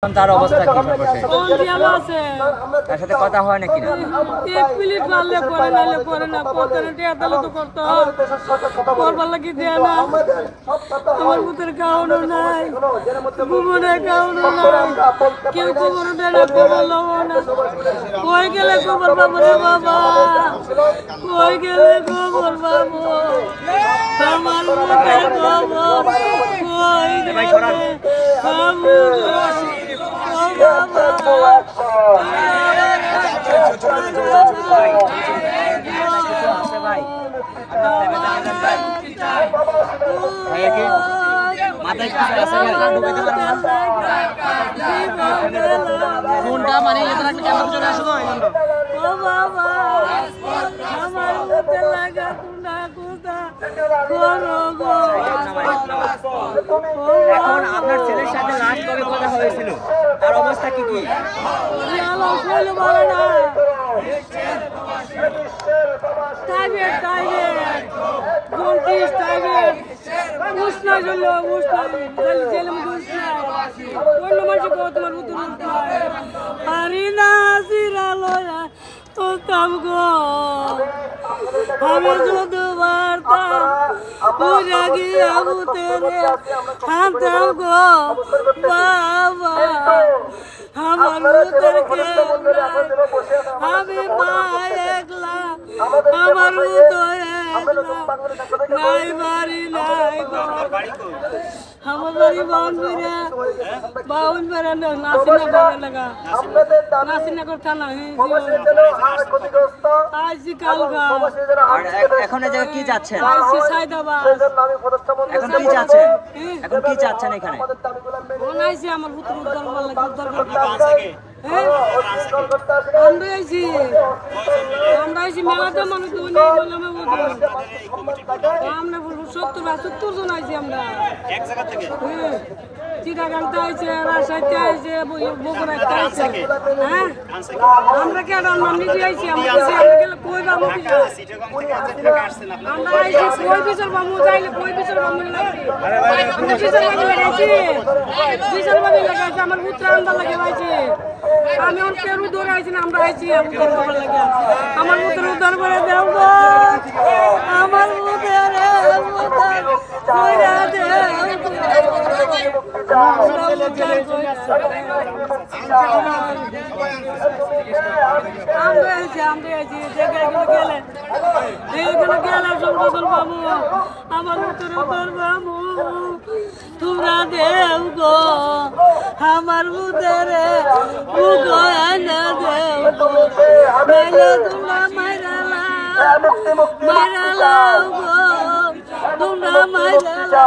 তার অবস্থা কি সর্বশেষ? তার সাথে কথা হয় নাকি না? এক মিনিট মারলে পরে নাইলে পরে না কোর্টে আদালত করতে হয় করবার লাগি দেয় না। আমার পুতের কাউনো নাই, ঘুমনে কাউনো নাই, কেউ খবর দেয় না, খবর লব না। কই গেলে খবর পাবো রে বাবা, কই গেলে খবর পাবো আমার পুতের খবর কই গেলে বাবু ফোনটা মানে ক্যামেরা চলে আসো তো এখন আপনার ছেলের সাথে লাস্ট কবে কথা হয়েছিল? তার অবস্থা কি কি? আমি শুধু বার্তাম বুঝা গিয়া বুতেরে হানতাম গো বাবা আমার বুতেরকে আমি মা একলা আমার উদয় নাই বাড়ি নাই আমার বাড়ি বাউনবেড়া নাসিনগর এলাকা, নাসিনগর থানা আইসি কালগা। এখন এই জায়গায় কি চাচ্ছেন? আইসি সাইদাবাদ। এখন কি চাচ্ছেন? এখন কি চাচ্ছেন এখানে? মনে আইসি আমার পুত্র উদ্ধার করবার লাগে, উদ্ধার আমরা আইসি মেলাতে মানুষ আমরা 70 জন আইসি আমরা চিটাগাংতে আইসে, রাজশাহীতে আইসে, বগুড়াতে আইসে। হ্যাঁ আমরা কেন আমরা নিজে আইসি, আমরা গেলে কই পাবো, আমরা আইসি কই বিচার পাবো, যাইলে কই বিচার পাবো লাগাইছি, আমরা বিচার পাবি লাগাইছি, বিচার পাবি লাগাইছি, আমার পুত্র আন্দার লাগে পাইছি। আমি অন কেউ দৌড়ে আইছি না, আমরা আইছি উদ্ধার করবার লাগে। আমার পুত্র উদ্ধার করে দেব গো, আমার পুত্রের আমার উত্তর পাবো তোমরা দেব গো, আমার উদরে উগয়না দেব মেলে তোমরা মাইরালা গো, তোমরা মাইরালা